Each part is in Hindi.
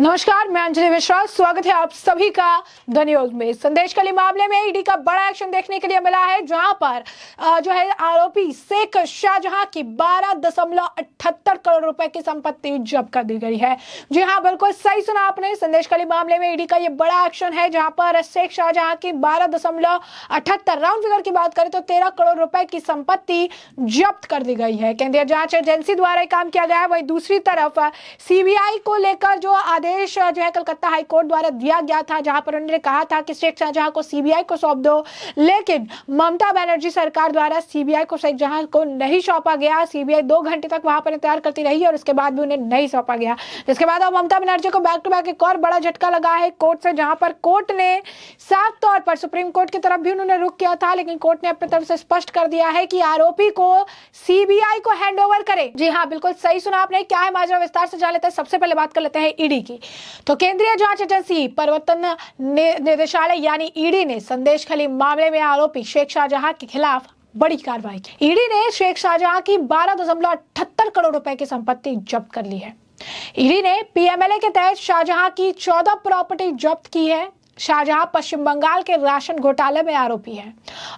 नमस्कार, मैं अंजलि मिश्रा। स्वागत है आप सभी का द न्यूज में। संदेशखाली मामले में ईडी का बड़ा एक्शन देखने के लिए मिला है, जहां पर जो है आरोपी शेख शाहजहां की 12.78 करोड़ रुपए की संपत्ति जब्त कर दी गई है। जी हां, बिल्कुल सही सुना आपने। संदेशखाली मामले में ईडी का ये बड़ा एक्शन है, जहां पर शेख शाहजहां की 12.78 राउंड फिगर की बात करें तो 13 करोड़ रुपए की संपत्ति जब्त कर दी गई है। केंद्रीय जांच एजेंसी द्वारा काम किया गया है। वहीं दूसरी तरफ सीबीआई को लेकर जो आदेश जो है कलकत्ता हाईकोर्ट द्वारा दिया गया था, जहां पर उन्होंने कहा था कि शेख शाहजहां को सीबीआई को सौंप दो, लेकिन ममता बनर्जी सरकार द्वारा सीबीआई को शेख शाहजहां को नहीं सौंपा गया। सीबीआई 2 घंटे तक वहां पर इंतजार करती रही और उसके बाद भी उन्हें नहीं सौंपा गया। जिसके बाद अब ममता बनर्जी को बैक टू बैक एक और बड़ा झटका लगा है कोर्ट से, जहां पर कोर्ट ने साफ तौर पर सुप्रीम कोर्ट की तरफ भी उन्होंने रुख किया था, लेकिन कोर्ट ने अपनी तरफ से स्पष्ट कर दिया है कि आरोपी को सीबीआई को हैंड ओवर करे। जी हाँ, बिल्कुल सही सुना आपने। क्या है माजरा, विस्तार से जान लेते हैं। सबसे पहले बात कर लेते हैं ईडी की। तो केंद्रीय जांच एजेंसी प्रवर्तन निदेशालय यानी ईडी ने संदेशखाली मामले में आरोपी शेख शाहजहां के खिलाफ बड़ी कार्रवाई की। ईडी ने शेख शाहजहां की 12.78 करोड़ रुपए की संपत्ति जब्त कर ली है। ईडी ने पीएमएलए के तहत शाहजहां की 14 प्रॉपर्टी जब्त की है। शाहजहां पश्चिम बंगाल के राशन घोटाले में आरोपी है।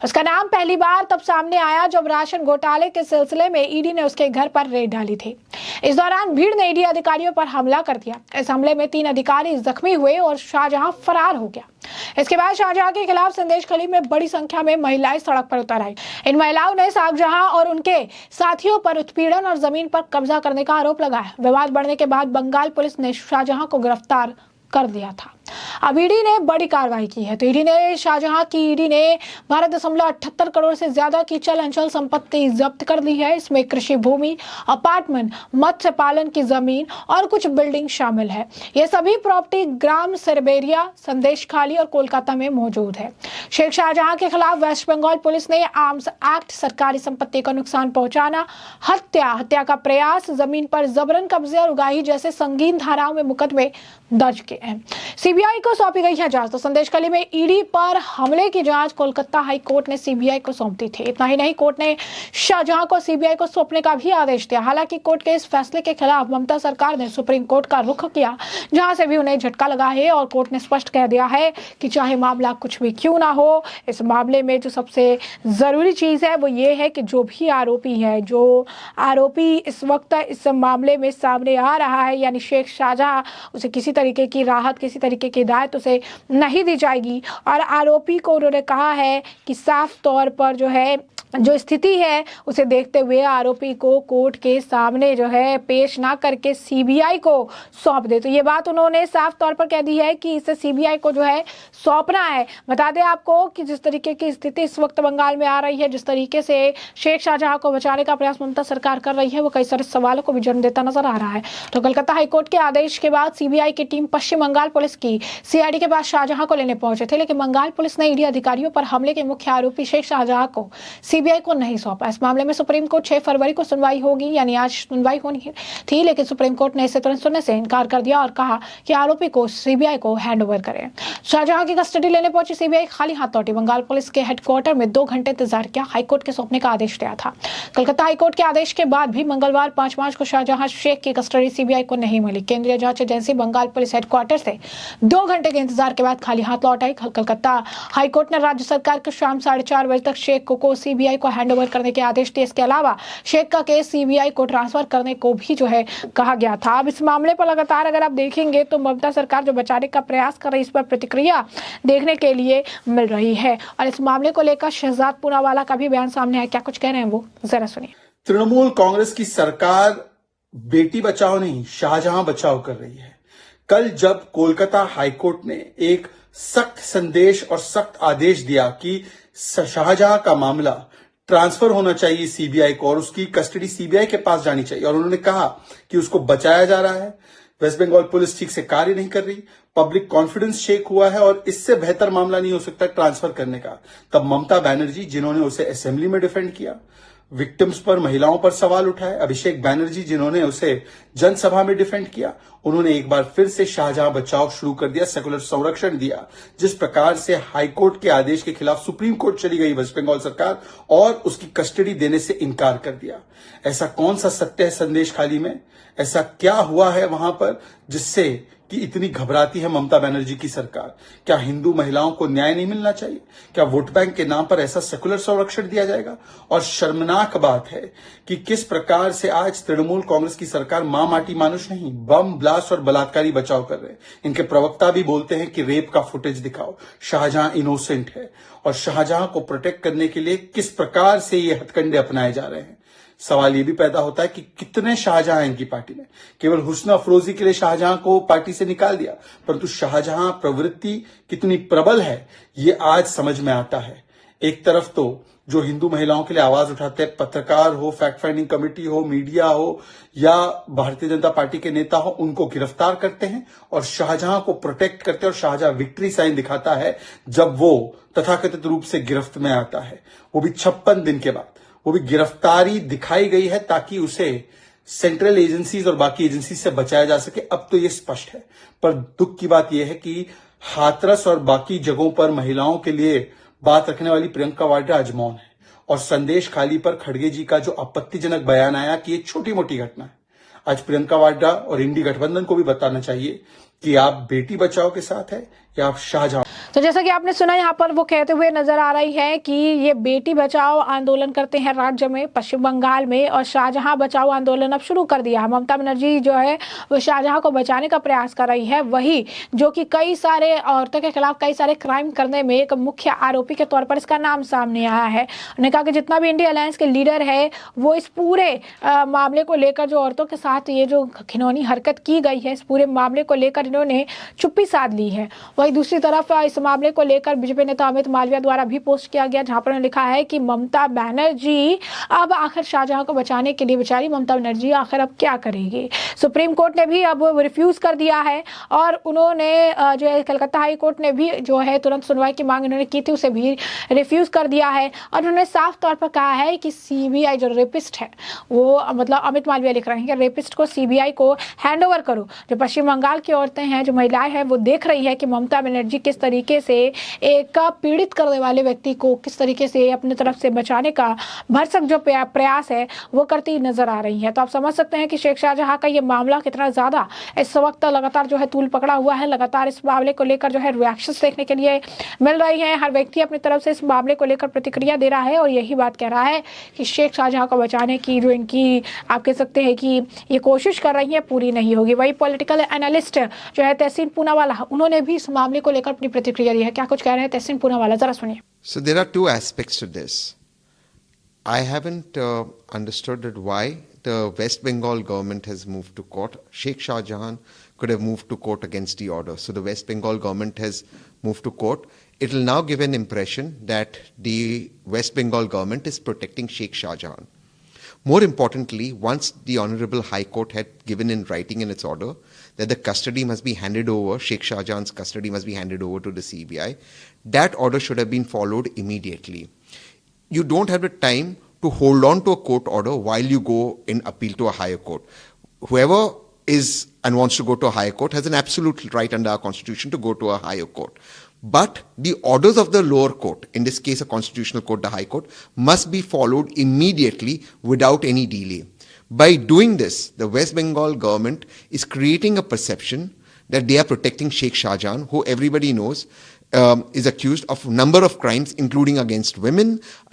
उसका नाम पहली बार तब सामने आया जब राशन घोटाले के सिलसिले में ईडी ने उसके घर पर रेड डाली थी। इस दौरान भीड़ ने ईडी अधिकारियों पर हमला कर दिया। इस हमले में 3 अधिकारी जख्मी हुए और शाहजहां फरार हो गया। इसके बाद शाहजहां के खिलाफ संदेशखाली में बड़ी संख्या में महिलाएं सड़क पर उतर आई। इन महिलाओं ने शाहजहां और उनके साथियों पर उत्पीड़न और जमीन पर कब्जा करने का आरोप लगाया। विवाद बढ़ने के बाद बंगाल पुलिस ने शाहजहां को गिरफ्तार कर दिया था। अब ईडी ने बड़ी कार्रवाई की है। तो ईडी ने 12.78 करोड़ से ज्यादा की चल अंचल संपत्ति जब्त कर ली है। इसमें कृषि भूमि, अपार्टमेंट, मत्स्य पालन की जमीन और कुछ बिल्डिंग शामिल है। ये सभी प्रॉपर्टी ग्राम सरबेरिया, संदेशखाली और कोलकाता में मौजूद है। शेख शाहजहां के खिलाफ वेस्ट बंगाल पुलिस ने आर्म्स एक्ट, सरकारी संपत्ति का नुकसान पहुंचाना, हत्या का प्रयास, जमीन पर जबरन कब्जे और उगाही जैसे संगीन धाराओं में मुकदमे दर्ज किए हैं। सीबीआई को सौंपी गई है जांच। तो संदेशखाली में ईडी पर हमले की जांच कोलकाता हाई कोर्ट ने सीबीआई को सौंपी थी। इतना ही नहीं, कोर्ट ने शाहजहां को सीबीआई को सौंपने का भी आदेश दिया। हालांकि कोर्ट के इस फैसले के खिलाफ ममता सरकार ने सुप्रीम कोर्ट का रुख किया, जहां से भी उन्हें झटका लगा है और कोर्ट ने स्पष्ट कह दिया है कि चाहे मामला कुछ भी क्यों ना हो, इस मामले में जो सबसे जरूरी चीज है वो ये है कि जो भी आरोपी है, जो आरोपी इस वक्त इस मामले में सामने आ रहा है, यानी शेख शाहजहां, उसे किसी तरीके की राहत, किसी तरीके की हिदायत उसे नहीं दी जाएगी। और आरोपी को उन्होंने कहा है कि साफ तौर पर जो है जो स्थिति है उसे देखते हुए आरोपी को कोर्ट के सामने जो है पेश ना करके सीबीआई को सौंप दे। तो ये बात उन्होंने साफ तौर पर कह दी है कि इसे सीबीआई को जो है सौंपना है। बता दें आपको कि जिस तरीके की स्थिति इस वक्त बंगाल में आ रही है, जिस तरीके से शेख शाहजहां को बचाने का प्रयास ममता सरकार कर रही है, वो कई सारे सवालों को भी जन्म देता नजर आ रहा है। तो कलकत्ता हाईकोर्ट के आदेश के बाद सीबीआई की टीम पश्चिम बंगाल पुलिस की सीआईडी के पास शाहजहां को लेने पहुंचे थे, लेकिन बंगाल पुलिस ने ईडी अधिकारियों पर हमले के मुख्य आरोपी शेख शाहजहां को सीबीआई को नहीं सौंपा। इस मामले में सुप्रीम कोर्ट 6 फरवरी को सुनवाई होगी, यानी आज सुनवाई होनी थी, लेकिन सुप्रीम कोर्ट ने इसे तुरंत सुनने से इनकार कर दिया और कहा कि आरोपी को सीबीआई को हैंड ओवर करें। शाहजहां की कस्टडी लेने पहुंची सीबीआई खाली हाथ लौटी। बंगाल पुलिस के हेडक्वार्टर में 2 घंटे इंतजार किया। हाईकोर्ट के सौंपने का आदेश दिया था। कलकत्ता हाईकोर्ट के आदेश के बाद भी मंगलवार 5 मार्च को शाहजहां शेख की कस्टडी सीबीआई को नहीं मिली। केंद्रीय जांच एजेंसी बंगाल पुलिस हेडक्वार्टर से 2 घंटे के इंतजार के बाद खाली हाथ लौट आई। कलकत्ता हाईकोर्ट ने राज्य सरकार को शाम 4:30 बजे तक शेख को सीबीआई को हैंड ओवर करने के आदेश दिए। इसके अलावा शेख का केस सीबीआई को ट्रांसफर करने को भी जो है कहा गया था। अब इस मामले पर लगातार अगर आप देखेंगे तो ममता सरकार जो बचाने का प्रयास कर रही है, इस पर प्रतिक्रिया देखने के लिए मिल रही है। और इस मामले को लेकर शहजाद पूनावाला का भी बयान सामने आया। क्या कुछ कह रहे हैं वो जरा सुनिए। तृणमूल कांग्रेस की सरकार बेटी बचाओ नहीं, शाहजहां बचाओ कर रही है। कल जब कोलकाता हाईकोर्ट ने एक सख्त संदेश और सख्त आदेश दिया कि शाहजहां का मामला ट्रांसफर होना चाहिए सीबीआई को और उसकी कस्टडी सीबीआई के पास जानी चाहिए, और उन्होंने कहा कि उसको बचाया जा रहा है, वेस्ट बंगाल पुलिस ठीक से कार्य नहीं कर रही, पब्लिक कॉन्फिडेंस शेक हुआ है और इससे बेहतर मामला नहीं हो सकता ट्रांसफर करने का, तब ममता बनर्जी, जिन्होंने उसे असेंबली में डिफेंड किया, विक्टिम्स पर, महिलाओं पर सवाल उठाए, अभिषेक बैनर्जी, जिन्होंने उसे जनसभा में डिफेंड किया, उन्होंने एक बार फिर से शाहजहां बचाओ शुरू कर दिया, सेकुलर संरक्षण दिया। जिस प्रकार से हाईकोर्ट के आदेश के खिलाफ सुप्रीम कोर्ट चली गई वेस्ट बंगाल सरकार और उसकी कस्टडी देने से इनकार कर दिया। ऐसा कौन सा सत्य है संदेशखाली में? ऐसा क्या हुआ है वहां पर जिससे कि इतनी घबराती है ममता बनर्जी की सरकार? क्या हिंदू महिलाओं को न्याय नहीं मिलना चाहिए? क्या वोट बैंक के नाम पर ऐसा सेकुलर संरक्षण दिया जाएगा? और शर्मनाक बात है कि किस प्रकार से आज तृणमूल कांग्रेस की सरकार मां माटी मानुष नहीं, बम ब्लास्ट और बलात्कारी बचाव कर रहे हैं। इनके प्रवक्ता भी बोलते हैं कि रेप का फुटेज दिखाओ, शाहजहां इनोसेंट है। और शाहजहां को प्रोटेक्ट करने के लिए किस प्रकार से ये हथकंडे अपनाए जा रहे हैं। सवाल ये भी पैदा होता है कि कितने शाहजहां हैं इनकी पार्टी में। केवल हुस्न अफरोजी के लिए शाहजहां को पार्टी से निकाल दिया, परंतु शाहजहां प्रवृत्ति कितनी प्रबल है ये आज समझ में आता है। एक तरफ तो जो हिंदू महिलाओं के लिए आवाज उठाते हैं, पत्रकार हो, फैक्ट फाइंडिंग कमेटी हो, मीडिया हो या भारतीय जनता पार्टी के नेता हो, उनको गिरफ्तार करते हैं और शाहजहां को प्रोटेक्ट करते हैं। और शाहजहां विक्ट्री साइन दिखाता है जब वो तथाकथित रूप से गिरफ्त में आता है, वो भी 56 दिन के बाद। वो भी गिरफ्तारी दिखाई गई है ताकि उसे सेंट्रल एजेंसीज और बाकी एजेंसी से बचाया जा सके। अब तो ये स्पष्ट है, पर दुख की बात यह है कि हाथरस और बाकी जगहों पर महिलाओं के लिए बात रखने वाली प्रियंका वाड्रा आज मौन है। और संदेश खाली पर खड़गे जी का जो आपत्तिजनक बयान आया कि ये छोटी मोटी घटना है, आज प्रियंका वाड्रा और इंडी गठबंधन को भी बताना चाहिए कि आप बेटी बचाओ के साथ है या आप शाहजहां। तो जैसा कि आपने सुना, यहाँ पर वो कहते हुए नजर आ रही है कि ये बेटी बचाओ आंदोलन करते हैं राज्य में, पश्चिम बंगाल में, और शाहजहां बचाओ आंदोलन अब शुरू कर दिया है। ममता बनर्जी जो है वो शाहजहां को बचाने का प्रयास कर रही है, वही जो कि कई सारे औरतों के खिलाफ कई सारे क्राइम करने में एक मुख्य आरोपी के तौर पर इसका नाम सामने आया है। उन्होंने कहा कि जितना भी इंडिया अलायंस के लीडर है वो इस पूरे मामले को लेकर, जो औरतों के साथ ये जो घिनौनी हरकत की गई है, इस पूरे मामले को लेकर इन्होंने चुप्पी साध ली है। वही दूसरी तरफ इस मामले को लेकर बीजेपी नेता अमित मालविया द्वारा भी पोस्ट किया गया, जहां पर लिखा है कि ममता बनर्जी अब आखिर शाहजहां को बचाने के लिए बेचारी ममता बनर्जी आखिर अब क्या करेगी। सुप्रीम कोर्ट ने भी अब रिफ्यूज कर दिया है और उन्होंने जो है कलकत्ता हाई कोर्ट ने भी जो है तुरंत सुनवाई की मांग इन्होंने की थी, उसे भी रिफ्यूज कर दिया है। और उन्होंने साफ तौर पर कहा है कि सीबीआई जो रेपिस्ट है, वो मतलब अमित मालविया लिख रहे हैं कि रेपिस्ट को सीबीआई को हैंड ओवर करो। जो पश्चिम बंगाल की औरतें हैं, जो महिलाएं हैं, वो देख रही है कि ममता बनर्जी किस तरीके से एक पीड़ित करने वाले व्यक्ति को किस तरीके से अपनी तरफ से बचाने का भरसक जो प्रयास है वो करती नजर आ रही है। तो आप समझ सकते हैं कि शेख शाहजहां का ये मामला कितना ज्यादा इस वक्त लगातार जो है तूल पकड़ा हुआ है। लगातार इस मामले को लेकर जो है रिएक्शंस देखने के लिए मिल रही है। हर व्यक्ति अपनी तरफ से इस मामले को लेकर प्रतिक्रिया दे रहा है और यही बात कह रहा है कि शेख शाहजहां को बचाने की जो इनकी आप कह सकते हैं कि ये कोशिश कर रही है पूरी नहीं होगी। वही पॉलिटिकल एनालिस्ट जो है तहसीन पूनावाला, उन्होंने भी इस मामले को लेकर अपनी प्रतिक्रिया दी है। क्या कुछ कह रहे हैं तहसीन पूनावाला, जरा सुनिए। So there are two aspects to this. I haven't understood that why the West Bengal government has moved to court. Sheikh Shah Jahan could have moved to court against the order. So the West Bengal government has moved to court. It will now give an impression that the West Bengal government is protecting Sheikh Shah Jahan. More importantly, once the Honorable High Court had given in writing in its order that the custody must be handed over, Sheikh Shah Jahan's custody must be handed over to the CBI, that order should have been followed immediately. You don't have the time to hold on to a court order while you go in appeal to a higher court. Whoever is and wants to go to a higher court has an absolute right under our constitution to go to a higher court. But the orders of the lower court, in this case a constitutional court, the high court, must be followed immediately without any delay. By doing this, the West Bengal government is creating a perception that they are protecting Sheikh Shah Jahan, who everybody knows is accused of a number of crimes, including against women,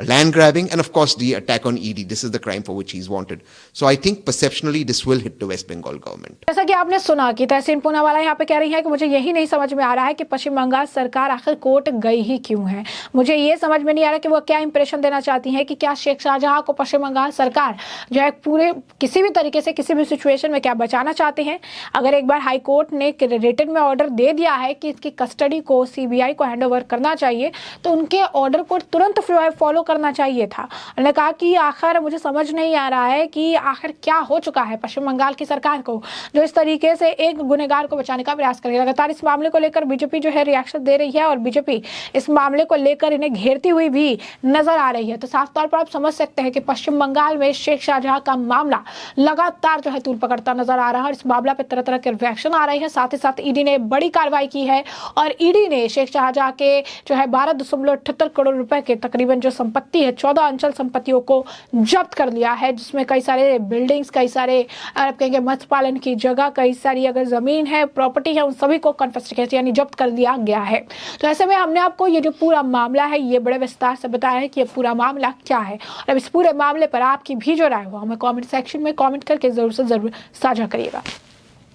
land grabbing, and of course the attack on ED. This is the crime for which he is wanted. So I think perceptionally this will hit the West Bengal government. जैसा कि आपने सुना कि तहसीन पूनावाला यहाँ पे कह रही है कि मुझे यही नहीं समझ में आ रहा है कि पश्चिम बंगाल सरकार आखिर कोर्ट गई ही क्यों है। मुझे ये समझ में नहीं आ रहा कि वो क्या इंप्रेशन देना चाहती है कि क्या शेख शाहजहां को पश्चिम बंगाल सरकार जो है पूरे किसी भी तरीके से किसी भी सिचुएशन में क्या बचाना चाहते हैं। अगर एक बार हाई कोर्ट ने रिटन में ऑर्डर दे दिया है कि इसकी कस्टडी को सीबीआई को हैंडओवर करना चाहिए, तो उनके ऑर्डर को तुरंत फॉलो करना चाहिए था। उन्होंने कहा कि आखिर मुझे समझ नहीं आ रहा है कि आखिर क्या हो चुका है पश्चिम बंगाल की सरकार को जो इस तरीके से एक गुनहगार को बचाने का प्रयास करेगी। लगातार इस मामले को लेकर बीजेपी जो है रिएक्शन दे रही है और बीजेपी इस मामले को लेकर इन्हें घेरती हुई भी नजर आ रही है। तो साफ तौर पर आप समझ सकते हैं कि पश्चिम बंगाल में शेख शाहजहां का मामला लगातार जो है तूल पकड़ता नजर आ रहा है और इस मामला पर तरह तरह के रिएक्शन आ रहे हैं। साथ ही साथ ईडी ने बड़ी कार्रवाई की है और ईडी ने शेख शाहजहां के जो है 12.78 करोड़ रुपए के तकरीबन जो संपत्ति है 14 अंचल संपत्तियों को जब्त कर लिया है, जिसमें कई सारे बिल्डिंग्स, कई सारे आप कहेंगे मत्स्य पालन की जगह, कई सारी अगर जमीन है, प्रॉपर्टी है, उन सभी को कॉन्फिस्केट यानी जब्त कर लिया गया है। तो ऐसे में हमने आपको ये जो पूरा मामला है ये बड़े विस्तार से बताया है कि ये पूरा मामला क्या है, और अब इस पूरे मामले पर आपकी भी जो राय हो हमें कमेंट सेक्शन में कमेंट करके जरूर से जरूर साझा करिएगा।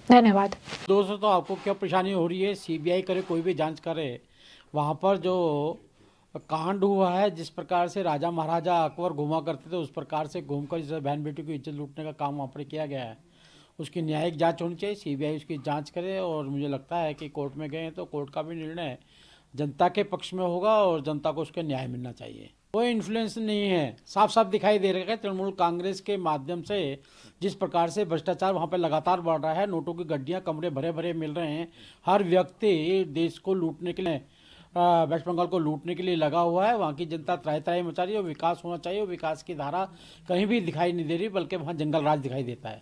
धन्यवाद। दोस्तों, तो आपको क्या परेशानी हो रही है, सीबीआई करे, कोई भी जांच करे, वहाँ पर जो कांड हुआ है, जिस प्रकार से राजा महाराजा अकबर घुमा करते थे उस प्रकार से घूमकर जैसे बहन बेटी को इज्जत लूटने का काम वहाँ पर किया गया है, उसकी न्यायिक जांच होनी चाहिए। सीबीआई उसकी जांच करे, और मुझे लगता है कि कोर्ट में गए हैं तो कोर्ट का भी निर्णय जनता के पक्ष में होगा और जनता को उसका न्याय मिलना चाहिए। कोई इन्फ्लुएंस नहीं है, साफ साफ दिखाई दे रहा है तृणमूल कांग्रेस के माध्यम से जिस प्रकार से भ्रष्टाचार वहाँ पर लगातार बढ़ रहा है, नोटों की गड्डियाँ, कमरे भरे भरे मिल रहे हैं, हर व्यक्ति देश को लूटने के लिए, वेस्ट बंगाल को लूटने के लिए लगा हुआ है। वहाँ की जनता त्राही त्राही मचा रही है, विकास होना चाहिए, विकास की धारा कहीं भी दिखाई नहीं दे रही, बल्कि वहाँ जंगल राज दिखाई देता है।